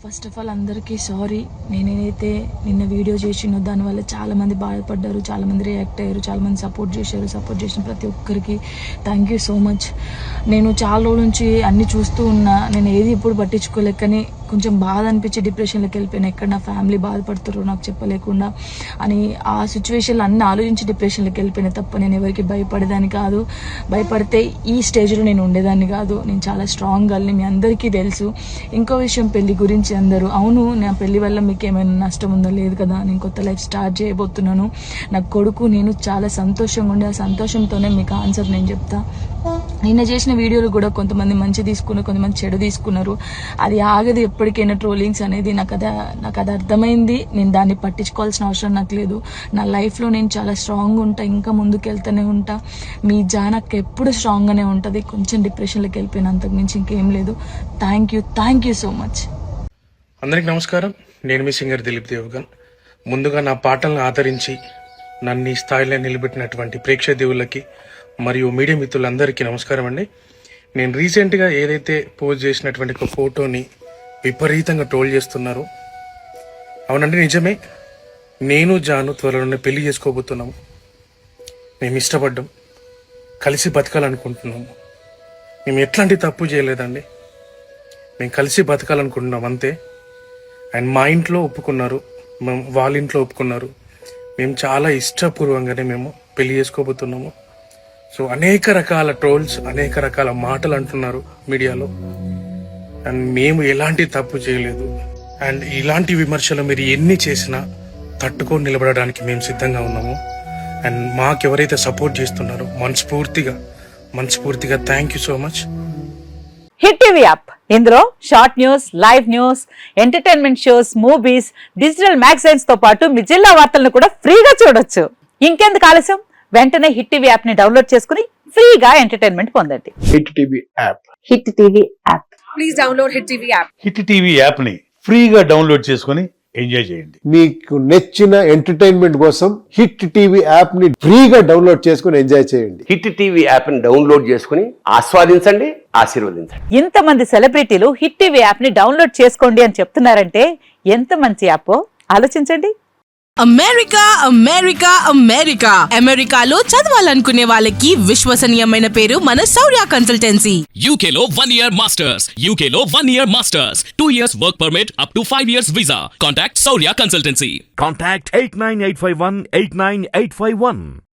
First of all అందరికీ sorry. నేనైతే నిన్న వీడియో చేసినో దానివల్ల చాలామంది బాధపడ్డారు, చాలామంది రియాక్ట్ అయ్యారు, చాలామంది సపోర్ట్ చేశారు. సపోర్ట్ చేసిన ప్రతి ఒక్కరికి థ్యాంక్ యూ సో మచ్. నేను చాలా రోజుల నుంచి అన్నీ చూస్తూ ఉన్నా, నేను ఏది ఎప్పుడు పట్టించుకోలేక, కానీ కొంచెం బాధ అనిపించి డిప్రెషన్లోకి వెళ్ళిపోయాను. ఎక్కడ నా ఫ్యామిలీ బాధపడుతారో నాకు చెప్పలేకుండా అని ఆ సిచ్యువేషన్లో అన్నీ ఆలోచించి డిప్రెషన్లోకి వెళ్ళిపోయినా తప్ప నేను ఎవరికి భయపడేదాన్ని కాదు. భయపడితే ఈ స్టేజ్లో నేను ఉండేదాన్ని కాదు. నేను చాలా స్ట్రాంగ్ గర్ల్ని, మీ అందరికీ తెలుసు. ఇంకో విషయం, పెళ్లి గురించి అందరూ అవును నా పెళ్లి వల్ల మీకు ఏమైనా నష్టం ఉందో లేదు కదా, నేను కొత్త లైఫ్ స్టార్ట్ చేయబోతున్నాను. నా కొడుకు నేను చాలా సంతోషంగా ఉండే, ఆ సంతోషంతోనే మీకు ఆన్సర్ నేను చెప్తా. నిన్న చేసిన వీడియోలు కూడా కొంతమంది మంచి తీసుకున్నారు, కొంతమంది చెడు తీసుకున్నారు. అది ఆగదు ఎప్పటికైనా ట్రోలింగ్స్ అనేది. నాకు అది అర్థమైంది. నేను దాన్ని పట్టించుకోవాల్సిన అవసరం నాకు లేదు. నా లైఫ్లో నేను చాలా స్ట్రాంగ్ ఉంటా, ఇంకా ముందుకు వెళ్తూనే ఉంటా. మీ జానక్ ఎప్పుడు స్ట్రాంగ్గానే ఉంటుంది. కొంచెం డిప్రెషన్లోకి వెళ్ళిపోయిన, అంతకు మించి ఇంకేం లేదు. Thank you so much. అందరికి నమస్కారం. నేను మీ సింగర్ దిలీప్ దేవగన్. ముందుగా నా పాటలను ఆదరించి నన్ను ఈ స్థాయిలో నిలబెట్టినటువంటి ప్రేక్షక దేవుళ్ళకి మరియు మీడియా మిత్రులందరికీ నమస్కారం అండి. నేను రీసెంట్గా ఏదైతే పోస్ట్ చేసినటువంటి ఒక ఫోటోని విపరీతంగా ట్రోల్ చేస్తున్నారు. అవునండి, నిజమే. నేను జాను త్వరలోనే పెళ్లి చేసుకోబోతున్నాము. మేము ఇష్టపడ్డాం, కలిసి బతకాలనుకుంటున్నాము. మేము ఎట్లాంటి తప్పు చేయలేదండి. మేము కలిసి బతకాలనుకుంటున్నాం అంతే. అండ్ మా ఇంట్లో ఒప్పుకున్నారు, వాళ్ళ ఇంట్లో ఒప్పుకున్నారు. మేము చాలా ఇష్టపూర్వంగానే మేము పెళ్లి చేసుకోబోతున్నాము. సో అనేక రకాల ట్రోల్స్, అనేక రకాల మాటలు అంటున్నారు మీడియాలో. అండ్ మేము ఎలాంటి తప్పు చేయలేదు. అండ్ ఇలాంటి విమర్శలు మీరు ఎన్ని చేసినా తట్టుకొని నిలబడడానికి మేము సిద్ధంగా ఉన్నాము. అండ్ మాకెవరైతే సపోర్ట్ చేస్తున్నారో మనస్ఫూర్తిగా thank you so much. Hit TV app, ఇందులో short news, live news, entertainment shows, movies, digital magazines తో పాటు మీ జిల్లా వార్తలను కూడా ఫ్రీగా చూడొచ్చు. ఇంకెందుకు ఆలస్యం, వెంటనే హిట్ టీవీ యాప్ ని డౌన్లోడ్ చేసుకుని ఫ్రీగా ఎంటర్టైన్మెంట్ పొందండి. Hit TV app. Hit TV app. Please download hit TV app. Hit TV app ని ఫ్రీగా డౌన్లోడ్ చేసుకుని ఎంజాయ్ చేయండి. మీకు నచ్చిన ఎంటర్టైన్మెంట్ కోసం హిట్ టీవీ యాప్ ని ఫ్రీగా డౌన్లోడ్ చేసుకుని ఎంజాయ్ చేయండి. హిట్ టీవీ యాప్ ని డౌన్లోడ్ చేసుకుని ఆస్వాదించండి, ఆశీర్వదించండి. ఇంతమంది సెలబ్రిటీలు హిట్ టీవీ యాప్ ని డౌన్లోడ్ చేసుకోండి అని చెప్తున్నారంటే ఎంత మంచి యాప్ ఆలోచించండి. అమెరికాలో చదవాలనుకునే వాళ్ళకి విశ్వసనీయమైన పేరు మన శౌర్య కన్సల్టెన్సీ. UK లో 1 year masters, UK లో 1 year masters, 2 years work permit up to 5 years visa. Contact Saurya Consultancy. Contact 89851 89851.